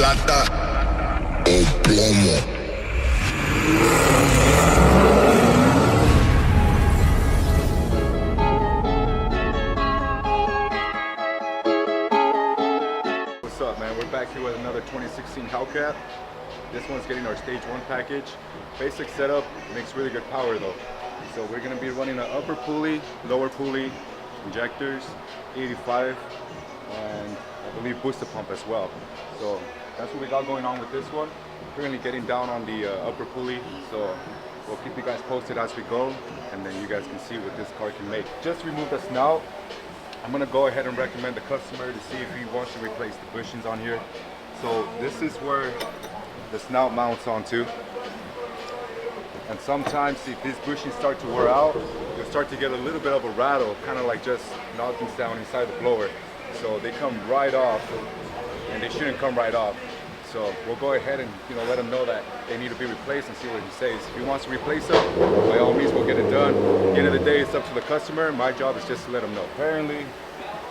plata o plomo. What's up, man? We're back here with another 2016 Hellcat. This one's getting our stage 1 package. Basic setup, makes really good power though. So we're gonna be running an upper pulley, lower pulley, injectors, 85, and I believe booster pump as well. So that's what we got going on with this one. Currently getting down on the upper pulley, so we'll keep you guys posted as we go, and then you guys can see what this car can make. Just removed the snout. I'm gonna go ahead and recommend the customer to see if he wants to replace the bushings on here. So this is where the snout mounts onto. And sometimes if these bushings start to wear out, you'll start to get a little bit of a rattle, kind of like just knocking down inside the blower. So they come right off, and they shouldn't come right off. So we'll go ahead and let them know that they need to be replaced and see what he says. If he wants to replace them, by all means we'll get it done. At the end of the day, it's up to the customer. My job is just to let them know. Apparently,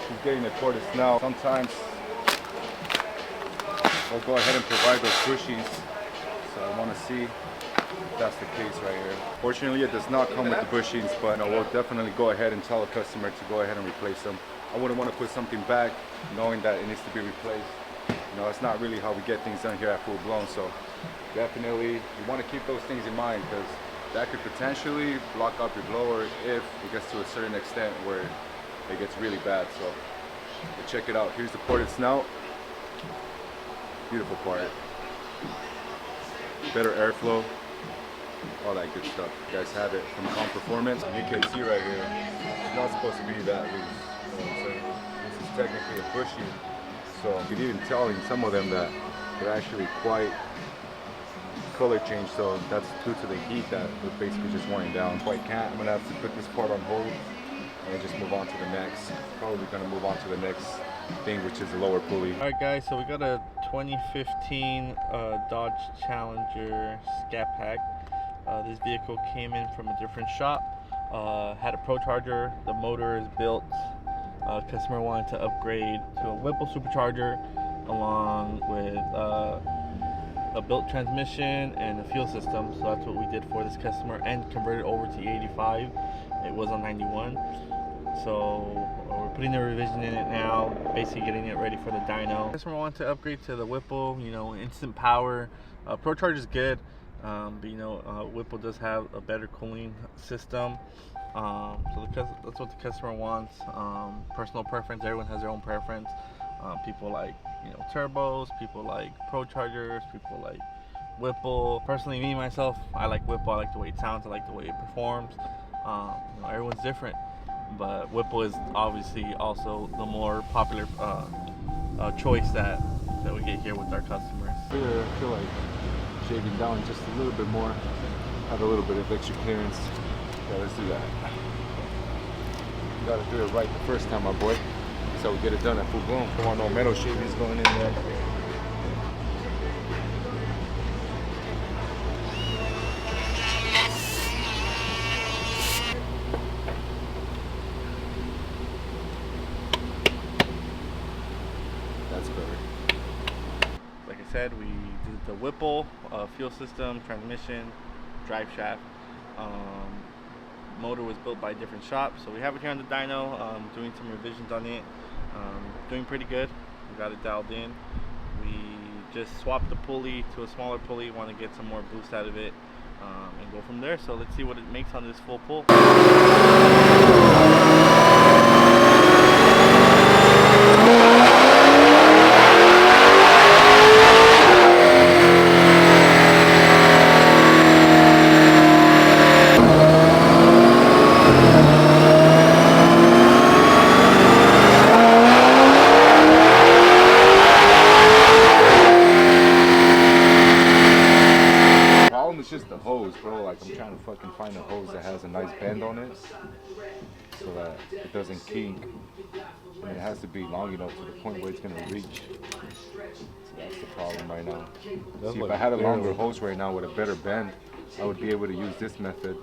he's getting the tortoise now. Sometimes we'll go ahead and provide those bushings. So I want to see if that's the case right here. Fortunately, it does not come with the bushings, but we'll definitely go ahead and tell the customer to go ahead and replace them. I wouldn't want to put something back knowing that it needs to be replaced. That's not really how we get things done here at Full Blown. So definitely you want to keep those things in mind, because that could potentially block up your blower if it gets to a certain extent where it gets really bad. So check it out. Here's the ported snout. Beautiful part. Better airflow. All that good stuff. You guys have it from Calm Performance. You can see right here, it's not supposed to be that loose. You know what I'm saying? This is technically a bushing. So you can even tell in some of them that they're actually quite color changed. So that's due to the heat that they're basically just wearing down. If I can't, I'm gonna have to put this part on hold and just move on to the next. Probably gonna move on to the next thing, which is the lower pulley. Alright guys, so we got a 2015 Dodge Challenger Scat Pack. This vehicle came in from a different shop. Had a Pro Charger. The motor is built. Customer wanted to upgrade to a Whipple supercharger along with a built transmission and a fuel system. So that's what we did for this customer, and converted over to E85. It was on 91. So we're putting the revision in it now, basically getting it ready for the dyno. Customer wanted to upgrade to the Whipple, instant power. Pro Charger is good, but Whipple does have a better cooling system. So that's what the customer wants. Personal preference, everyone has their own preference. People like turbos, people like Pro Chargers, people like Whipple. Personally, me myself, I like Whipple. I like the way it sounds, I like the way it performs. Everyone's different, but Whipple is obviously also the more popular choice that we get here with our customers. Here, I feel like shaving down just a little bit more, have a little bit of extra clearance. Yeah, let's do that. You gotta do it right the first time, my boy. That's how we get it done at Full Blown. Don't want no metal shavings going in there. That's better. Like I said, we did the Whipple fuel system, transmission, drive shaft. Motor was built by a different shop, so we have it here on the dyno, doing some revisions on it. Doing pretty good. We got it dialed in. We just swapped the pulley to a smaller pulley, want to get some more boost out of it, and go from there. So let's see what it makes on this full pull. Just the hose, bro. Like, I'm trying to fucking find a hose that has a nice bend on it so that it doesn't kink, and it has to be long enough to the point where it's gonna reach. So that's the problem right now. See, if I had a longer hose right now with a better bend, I would be able to use this method.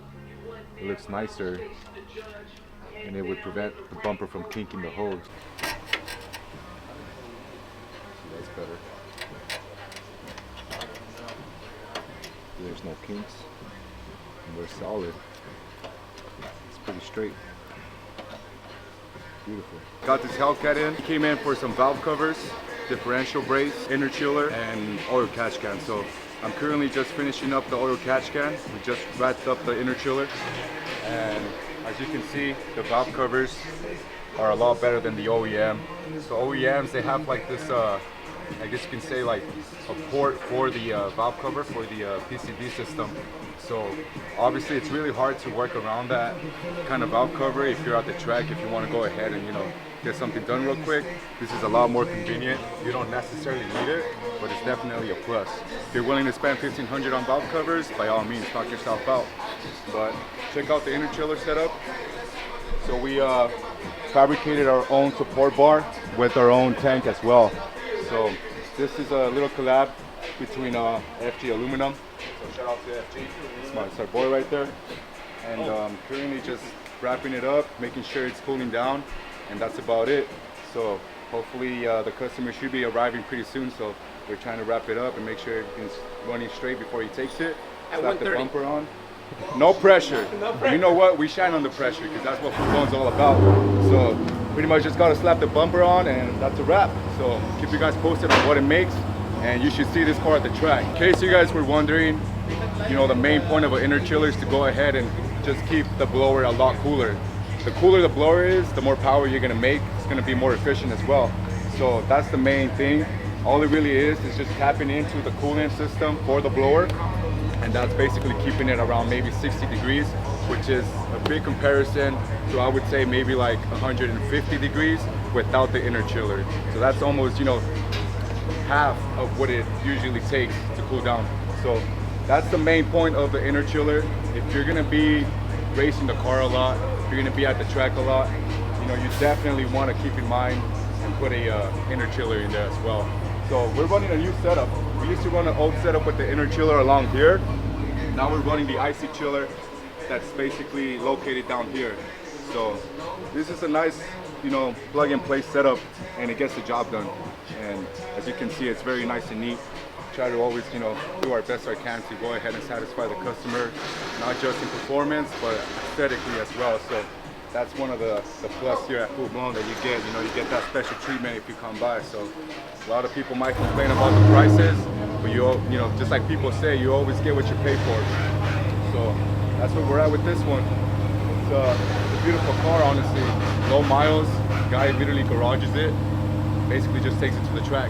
It looks nicer, and it would prevent the bumper from kinking the hose. See, that's better. There's no kinks. And we're solid. It's pretty straight. Beautiful. Got this Hellcat in. Came in for some valve covers, differential brace, inner chiller, and oil catch can. So I'm currently just finishing up the oil catch can. We just wrapped up the inner chiller. And as you can see, the valve covers are a lot better than the OEM. So OEMs, they have like this, I guess you can say like a port for the valve cover for the PCB system. So obviously it's really hard to work around that kind of valve cover if you're at the track, if you want to go ahead and, you know, get something done real quick. This is a lot more convenient. You don't necessarily need it, but it's definitely a plus. If you're willing to spend $1,500 on valve covers, by all means, knock yourself out. But check out the inner chiller setup. So we fabricated our own support bar with our own tank as well. So this is a little collab between FG Aluminum. So shout out to FG. It's our boy right there. And currently just wrapping it up, making sure it's cooling down, and that's about it. So hopefully the customer should be arriving pretty soon. So we're trying to wrap it up and make sure everything's running straight before he takes it. Slap the bumper on. No pressure. You know what? We shine on the pressure because that's what Fugon's all about. So pretty much just gotta slap the bumper on and that's a wrap. So keep you guys posted on what it makes, and you should see this car at the track. In case you guys were wondering, you know, the main point of an inner chiller is to go ahead and just keep the blower a lot cooler. The cooler the blower is, the more power you're gonna make. It's gonna be more efficient as well. So that's the main thing. All it really is just tapping into the coolant system for the blower. And that's basically keeping it around maybe 60 degrees, which is a big comparison to, I would say, maybe like 150 degrees without the inner chiller. So that's almost, you know, half of what it usually takes to cool down. So that's the main point of the inner chiller. If you're gonna be racing the car a lot, if you're gonna be at the track a lot, you know, you definitely wanna keep in mind and put a inner chiller in there as well. So we're running a new setup. We used to run an old setup with the inner chiller along here. Now we're running the IC chiller that's basically located down here. So this is a nice, you know, plug and play setup, and it gets the job done. And as you can see, it's very nice and neat. Try to always, you know, do our best I can to go ahead and satisfy the customer, not just in performance, but aesthetically as well. So that's one of the plus here at Full Blown that you get. You know, you get that special treatment if you come by. So a lot of people might complain about the prices, but you know, just like people say, you always get what you pay for. So that's where we're at with this one. It's a beautiful car, honestly. Low miles. Guy literally garages it. Basically just takes it to the track.